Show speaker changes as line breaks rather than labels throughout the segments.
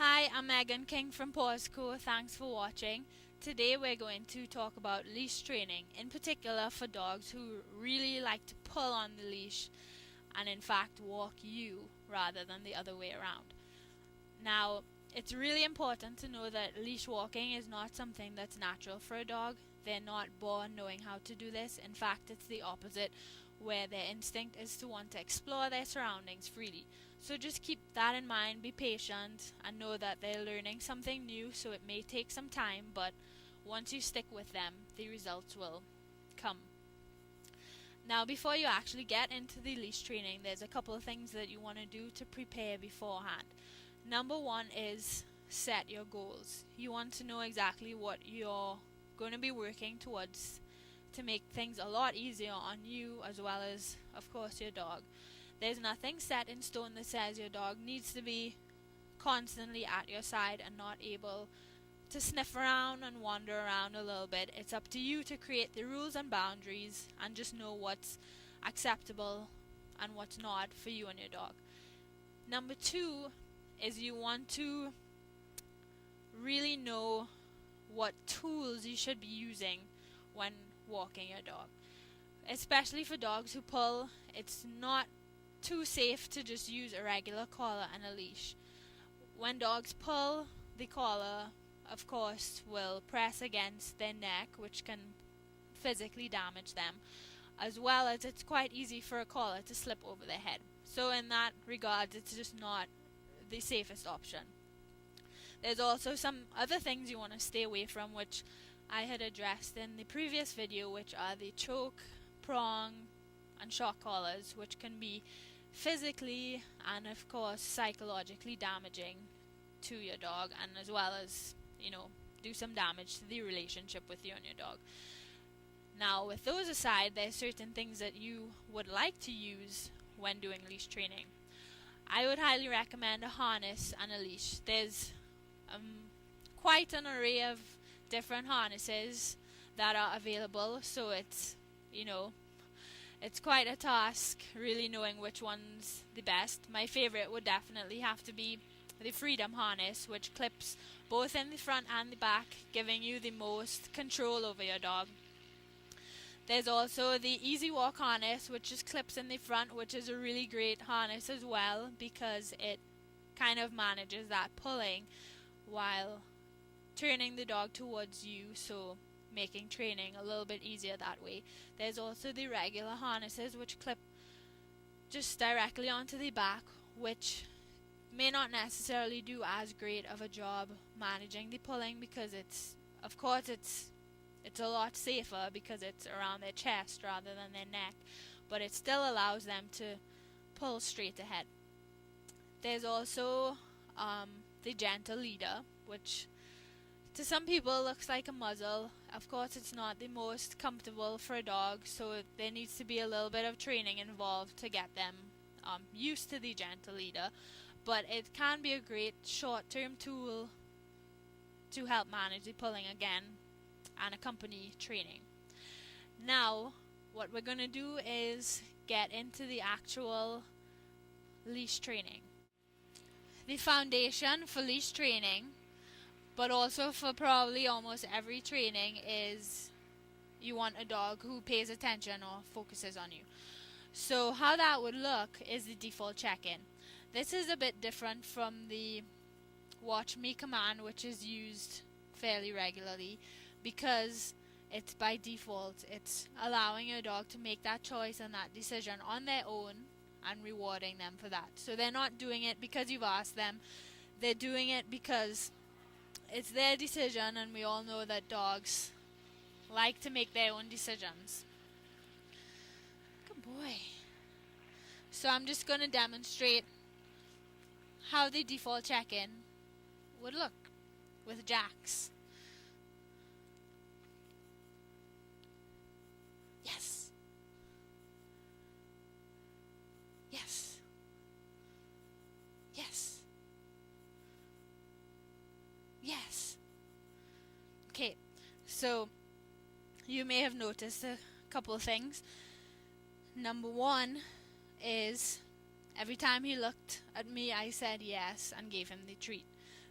Hi, I'm Megan King from PawsCo. Thanks for watching. Today we're going to talk about leash training, in particular for dogs who really like to pull on the leash and in fact walk you rather than the other way around. Now, it's really important to know that leash walking is not something that's natural for a dog. They're not born knowing how to do this. In fact, it's the opposite, where their instinct is to want to explore their surroundings freely. So just keep that in mind, be patient, and know that they're learning something new, so it may take some time, but once you stick with them, the results will come. Now, before you actually get into the leash training, there's a couple of things that you want to do to prepare beforehand. Number one is set your goals. You want to know exactly what you're going to be working towards to make things a lot easier on you as well as, of course, your dog. There's nothing set in stone that says your dog needs to be constantly at your side and not able to sniff around and wander around a little bit. It's up to you to create the rules and boundaries and just know what's acceptable and what's not for you and your dog. Number two is you want to really know what tools you should be using when walking your dog. Especially for dogs who pull, it's not too safe to just use a regular collar and a leash. When dogs pull, the collar, of course, will press against their neck, which can physically damage them, as well as it's quite easy for a collar to slip over their head. So in that regard, it's just not the safest option. There's also some other things you want to stay away from, which I had addressed in the previous video, which are the choke, prong, and shock collars, which can be physically and of course psychologically damaging to your dog, and as well as, do some damage to the relationship with you and your dog. Now, with those aside, there's certain things that you would like to use when doing leash training. I would highly recommend a harness and a leash. There's quite an array of different harnesses that are available, so it's quite a task really knowing which one's the best. My favorite would definitely have to be the Freedom harness, which clips both in the front and the back, giving you the most control over your dog. There's also the Easy Walk harness, which just clips in the front, which is a really great harness as well because it kind of manages that pulling while turning the dog towards you, so making training a little bit easier that way. There's also the regular harnesses, which clip just directly onto the back, which may not necessarily do as great of a job managing the pulling because it's a lot safer because it's around their chest rather than their neck, but it still allows them to pull straight ahead. There's also the gentle leader, which to some people looks like a muzzle. Of course, it's not the most comfortable for a dog, so there needs to be a little bit of training involved to get them used to the gentle leader, but it can be a great short-term tool to help manage the pulling again and accompany training. Now, what we're going to do is get into the actual leash training. The foundation for leash training, but also for probably almost every training, is you want a dog who pays attention or focuses on you. So how that would look is the default check-in. This is a bit different from the watch me command, which is used fairly regularly because it's by default. It's allowing your dog to make that choice and that decision on their own and rewarding them for that. So they're not doing it because you've asked them. They're doing it because it's their decision, and we all know that dogs like to make their own decisions. Good boy. So I'm just going to demonstrate how the default check-in would look with Jax. Yes. Yes. Yes. Yes. Okay, so you may have noticed a couple of things. Number one is every time he looked at me, I said yes and gave him the treat.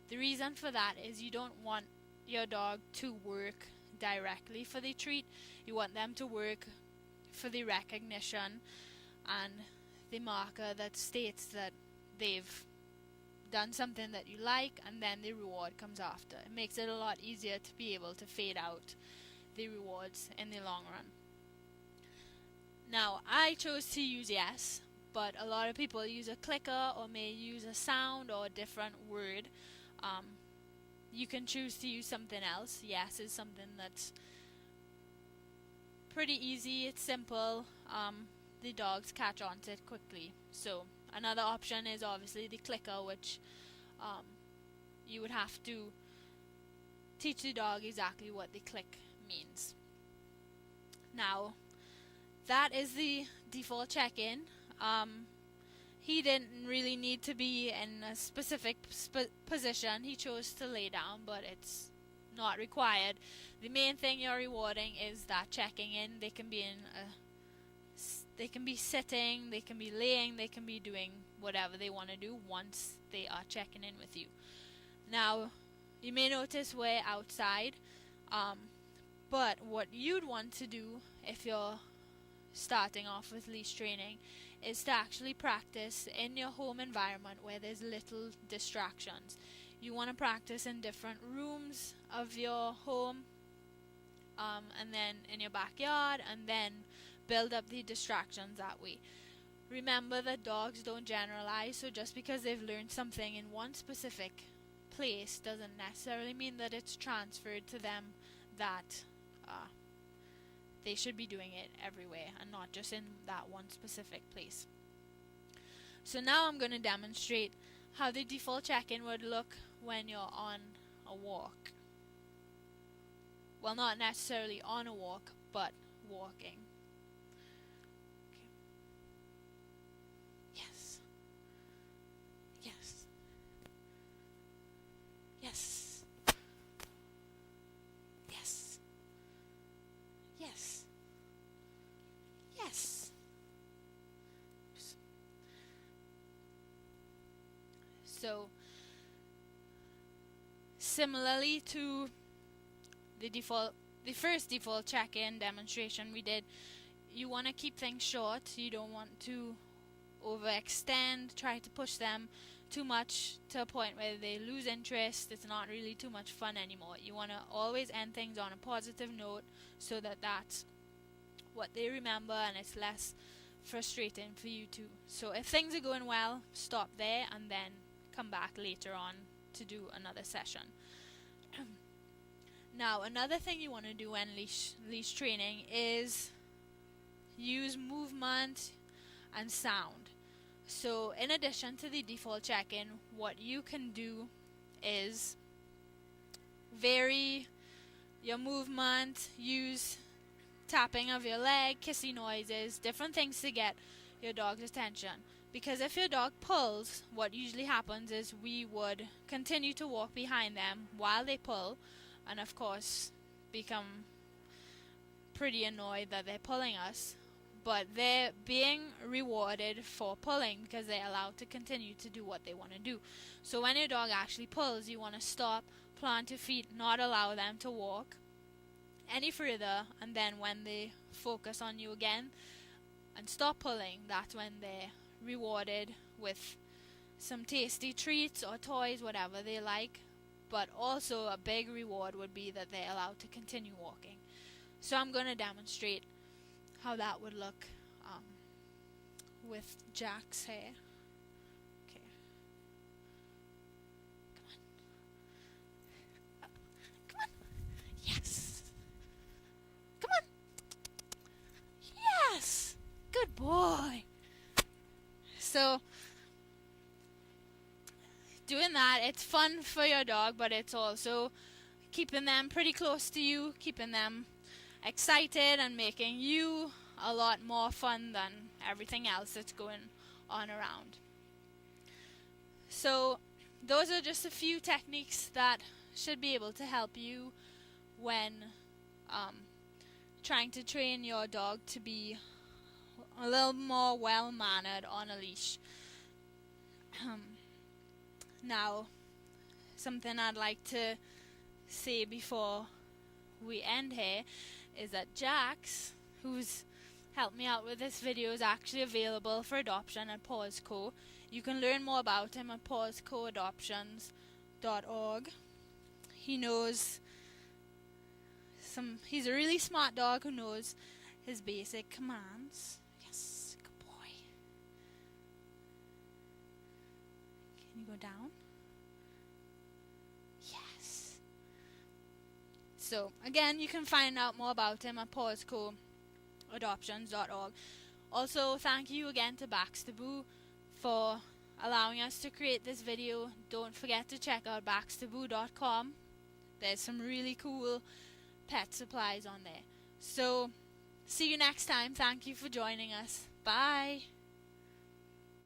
The reason for that is you don't want your dog to work directly for the treat. You want them to work for the recognition and the marker that states that they've done something that you like, and then the reward comes after. It makes it a lot easier to be able to fade out the rewards in the long run. Now, I chose to use yes, but a lot of people use a clicker or may use a sound or a different word. You can choose to use something else. Yes is something that's pretty easy, it's simple, the dogs catch on to it quickly. So another option is obviously the clicker, which you would have to teach the dog exactly what the click means. Now, that is the default check-in. He didn't really need to be in a specific position. He chose to lay down, but it's not required. The main thing you're rewarding is that checking in. They can be they can be sitting, they can be laying, they can be doing whatever they want to do once they are checking in with you. Now, you may notice we're outside, but what you'd want to do if you're starting off with leash training is to actually practice in your home environment where there's little distractions. You want to practice in different rooms of your home, and then in your backyard, and then build up the distractions that way. Remember that dogs don't generalize, so just because they've learned something in one specific place doesn't necessarily mean that it's transferred to them, that they should be doing it everywhere and not just in that one specific place. So now I'm going to demonstrate how the default check-in would look when you're on a walk. Well, not necessarily on a walk, but walking. Okay. Yes. Yes. Yes. Yes. Yes. Yes. So, similarly to the first default check-in demonstration we did, you want to keep things short. You don't want to overextend, try to push them too much to a point where they lose interest. It's not really too much fun anymore. You want to always end things on a positive note so that that's what they remember and it's less frustrating for you too. So if things are going well, stop there and then come back later on to do another session. Now, another thing you want to do when leash training is use movement and sound. So in addition to the default check-in, what you can do is vary your movement, use tapping of your leg, kissy noises, different things to get your dog's attention. Because if your dog pulls, what usually happens is we would continue to walk behind them while they pull, and of course become pretty annoyed that they're pulling us, but they're being rewarded for pulling because they're allowed to continue to do what they want to do. So when your dog actually pulls, you want to stop, plant your feet, not allow them to walk any further, and then when they focus on you again and stop pulling, that's when they're rewarded with some tasty treats or toys, whatever they like. But also a big reward would be that they're allowed to continue walking. So I'm going to demonstrate how that would look with Jack's hair. Okay. Come on. Come on. Yes. Come on. Yes. Good boy. So doing that, it's fun for your dog, but it's also keeping them pretty close to you, keeping them excited and making you a lot more fun than everything else that's going on around. So those are just a few techniques that should be able to help you when trying to train your dog to be a little more well-mannered on a leash. Now, something I'd like to say before we end here is that Jax, who's helped me out with this video, is actually available for adoption at PawsCo. You can learn more about him at pawscoadoptions.org. He's a really smart dog who knows his basic commands. Yes, good boy. Can you go down? Yes. So again, you can find out more about him at PawsCoadoptions.org. Also, thank you again to Baxter Boo for allowing us to create this video. Don't forget to check out baxterboo.com. There's some really cool pet supplies on there. So, see you next time. Thank you for joining us. Bye.